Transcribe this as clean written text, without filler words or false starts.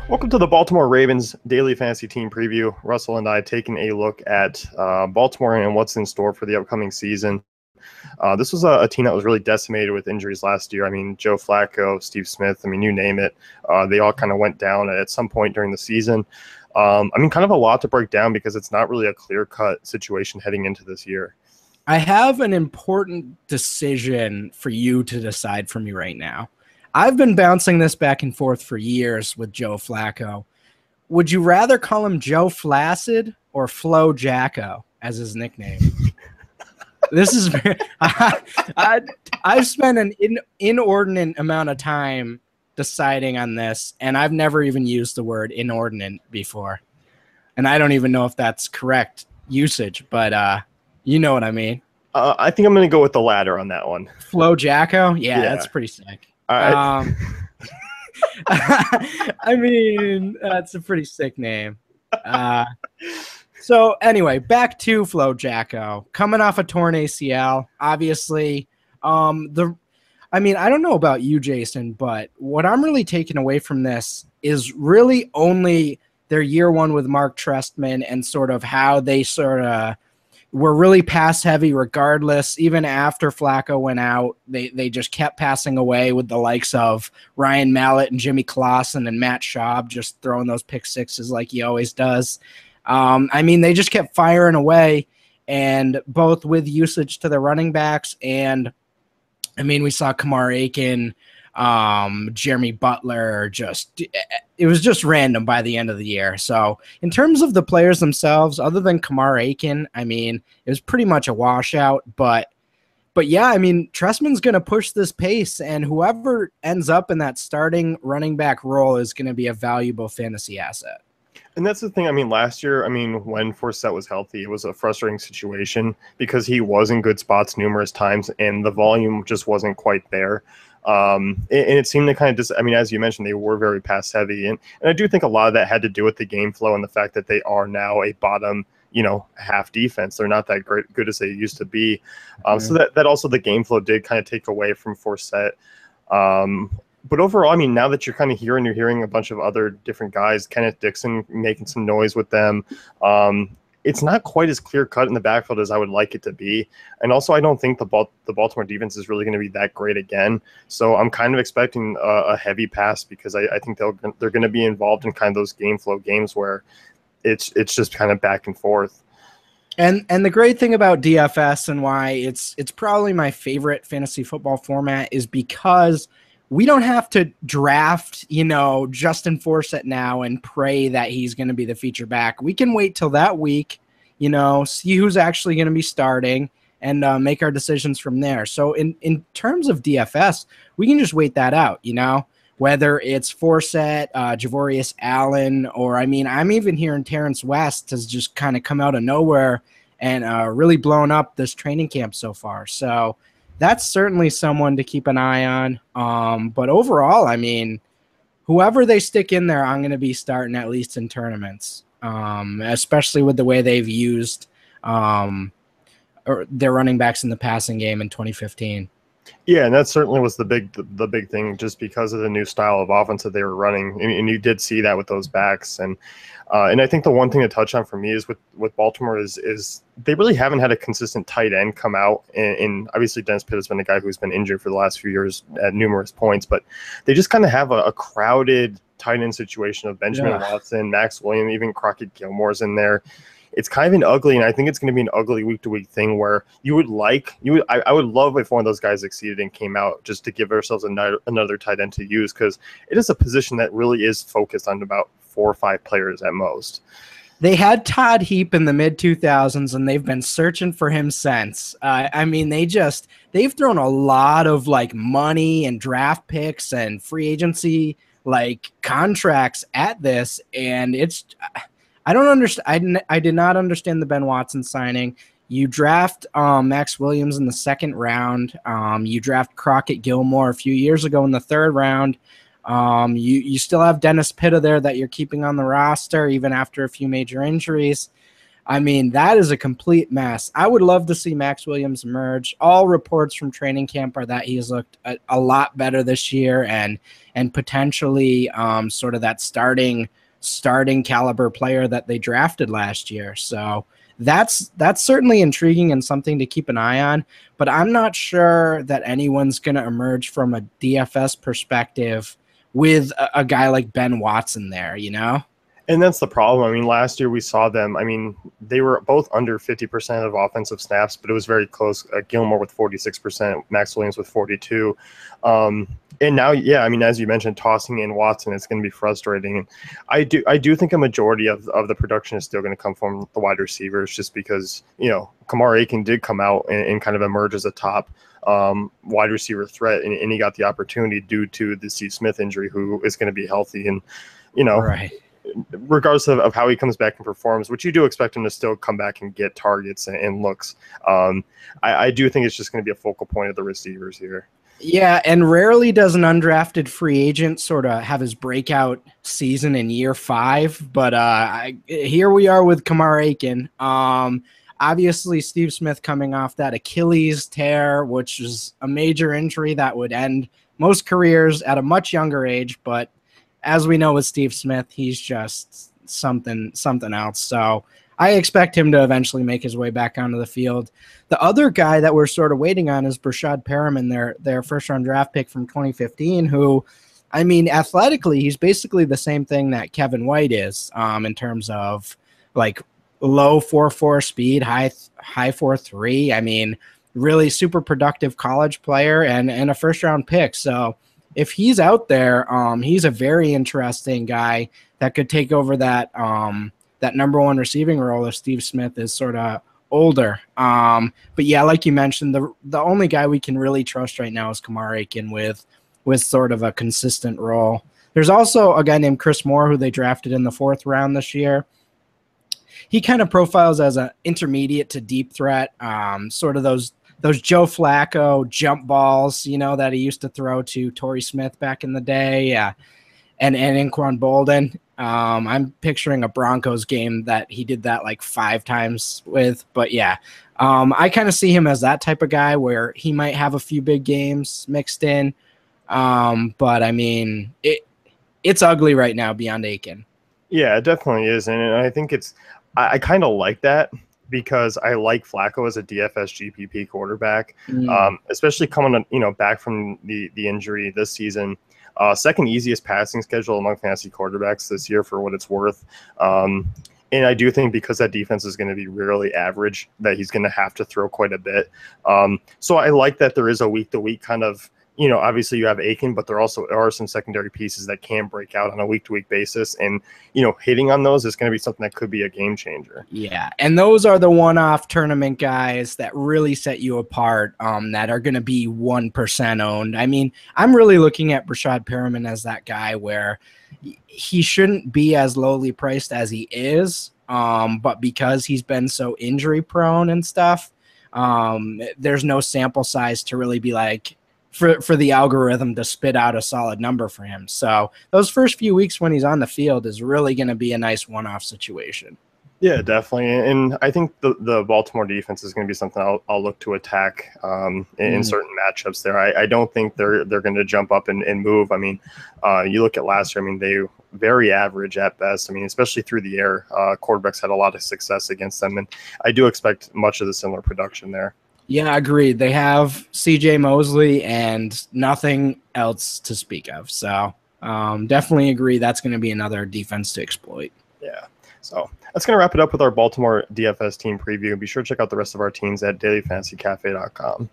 Welcome to the Baltimore Ravens Daily Fantasy Team Preview. Russell and I taking a look at Baltimore and what's in store for the upcoming season. This was a team that was really decimated with injuries last year. I mean, Joe Flacco, Steve Smith, I mean, you name it. They all kind of went down at some point during the season. I mean, kind of a lot to break down because it's not really a clear-cut situation heading into this year. I have an important decision for you to decide for me right now. I've been bouncing this back and forth for years with Joe Flacco. Would you rather call him Joe Flaccid or Flo Jacko as his nickname? This is I've spent an inordinate amount of time deciding on this, and I've never even used the word inordinate before. And I don't even know if that's correct usage, but you know what I mean. I think I'm going to go with the latter on that one. Flo Jacko? Yeah, that's pretty sick. I mean, that's a pretty sick name. So anyway, back to Flo Jacko. Coming off a torn ACL, obviously. I mean, I don't know about you, Jason, but what I'm really taking away from this is really only their year one with Mark Trestman and sort of how they sort of were really pass heavy regardless. Even after Flacco went out, they just kept passing away with the likes of Ryan Mallett and Jimmy Clausen and Matt Schaub just throwing those pick sixes like he always does. I mean, they just kept firing away, and both with usage to the running backs and, I mean, we saw Kamar Aiken, Jeremy Butler, it was just random by the end of the year. So in terms of the players themselves, other than Kamar Aiken, I mean, it was pretty much a washout, but yeah, I mean, Trestman's going to push this pace, and whoever ends up in that starting running back role is going to be a valuable fantasy asset. And that's the thing. I mean, last year, I mean, when Forsett was healthy, it was a frustrating situation because he was in good spots numerous times and the volume just wasn't quite there. And it seemed to kind of just, I mean, as you mentioned, they were very pass heavy. And I do think a lot of that had to do with the game flow and the fact that they are now a bottom, half defense. They're not that good as they used to be. So that also the game flow did kind of take away from Forsett. But overall, I mean, now that you're hearing a bunch of other different guys, Kenneth Dixon making some noise with them. It's not quite as clear cut in the backfield as I would like it to be. And also, I don't think the Baltimore defense is really going to be that great again. So I'm kind of expecting a heavy pass because I think they're going to be involved in kind of those game flow games where it's just kind of back and forth. And the great thing about DFS and why it's probably my favorite fantasy football format is because we don't have to draft, Justin Forsett now and pray that he's going to be the feature back. We can wait till that week, see who's actually going to be starting and make our decisions from there. So in terms of DFS, we can just wait that out, whether it's Forsett, Javorius Allen, or, I mean, I'm even hearing Terrence West has just kind of come out of nowhere and really blown up this training camp so far. So that's certainly someone to keep an eye on. But overall, I mean, whoever they stick in there, I'm going to be starting at least in tournaments, especially with the way they've used their running backs in the passing game in 2015. Yeah, and that certainly was the big thing, just because of the new style of offense that they were running, and you did see that with those backs. And I think the one thing to touch on for me is with Baltimore is they really haven't had a consistent tight end come out. And obviously Dennis Pitt has been a guy who's been injured for the last few years at numerous points, but they just kind of have a crowded tight end situation of Benjamin Watson, Max Williams, even Crockett Gilmore's in there. It's kind of an ugly, and I think it's going to be an ugly week-to-week thing where I would love if one of those guys succeeded and came out just to give ourselves another tight end to use, because it is a position that really is focused on about 4 or 5 players at most. They had Todd Heap in the mid-2000s, and they've been searching for him since. I mean, they've thrown a lot of money and draft picks and free agency contracts at this, and it's. I don't understand. I did not understand the Ben Watson signing. You draft Max Williams in the 2nd round. You draft Crockett Gilmore a few years ago in the 3rd round. You still have Dennis Pitta there that you're keeping on the roster even after a few major injuries. I mean, that is a complete mess. I would love to see Max Williams emerge. All reports from training camp are that he's looked a lot better this year, and potentially sort of that starting caliber player that they drafted last year. So that's certainly intriguing and something to keep an eye on. But I'm not sure that anyone's going to emerge from a DFS perspective with a guy like Ben Watson there, you know? And that's the problem. I mean, last year we saw them. I mean, they were both under 50% of offensive snaps, but it was very close. Gilmore with 46%, Max Williams with 42. And now, yeah, I mean, as you mentioned, tossing in Watson, it's going to be frustrating. And I do think a majority of the production is still going to come from the wide receivers, just because, you know, Kamar Aiken did come out and kind of emerge as a top wide receiver threat, and he got the opportunity due to the Steve Smith injury, who is going to be healthy. And, you know, right. Regardless of how he comes back and performs, which you do expect him to still come back and get targets and looks, I do think it's just going to be a focal point of the receivers here. Yeah, and rarely does an undrafted free agent sort of have his breakout season in year 5, but here we are with Kamar Aiken. Obviously, Steve Smith coming off that Achilles tear, which is a major injury that would end most careers at a much younger age, but as we know with Steve Smith, he's just something else. So I expect him to eventually make his way back onto the field. The other guy that we're sort of waiting on is Prashad Perriman, their first-round draft pick from 2015, who, I mean, athletically, he's basically the same thing that Kevin White is in terms of, like, low 4.4 speed, high 4.3. I mean, really super productive college player and a first-round pick. So if he's out there, he's a very interesting guy that could take over that that number one receiving role if Steve Smith is sort of older. But yeah, like you mentioned, the only guy we can really trust right now is Kamar Aiken with sort of a consistent role. There's also a guy named Chris Moore who they drafted in the 4th round this year. He kind of profiles as an intermediate to deep threat, sort of those Joe Flacco jump balls, you know, that he used to throw to Torrey Smith back in the day, and Anquan Bolden. I'm picturing a Broncos game that he did that like 5 times with. But yeah, I kind of see him as that type of guy where he might have a few big games mixed in. But I mean, it's ugly right now beyond Aiken. Yeah, it definitely is. And I think I kind of like that, because I like Flacco as a DFS GPP quarterback, especially coming, you know, back from the injury this season. Second easiest passing schedule among fantasy quarterbacks this year, for what it's worth. And I do think because that defense is going to be really average, that he's going to have to throw quite a bit. So I like that there is a week-to-week kind of, you know, obviously you have Aiken, but there also are some secondary pieces that can break out on a week-to-week basis. And, you know, hitting on those is going to be something that could be a game changer. Yeah, and those are the one-off tournament guys that really set you apart, that are going to be 1% owned. I mean, I'm really looking at Prashad Perriman as that guy where he shouldn't be as lowly priced as he is, but because he's been so injury-prone and stuff, there's no sample size to really be like, for the algorithm to spit out a solid number for him. So those first few weeks when he's on the field is really going to be a nice one-off situation. Yeah, definitely. And I think the Baltimore defense is going to be something I'll look to attack in certain matchups there. I don't think they're going to jump up and move. I mean, you look at last year, I mean, they very average at best. I mean, especially through the air, quarterbacks had a lot of success against them. And I do expect much of the similar production there. Yeah, agreed. They have C.J. Mosley and nothing else to speak of. So definitely agree that's going to be another defense to exploit. Yeah. So that's going to wrap it up with our Baltimore DFS team preview. Be sure to check out the rest of our teams at dailyfantasycafe.com.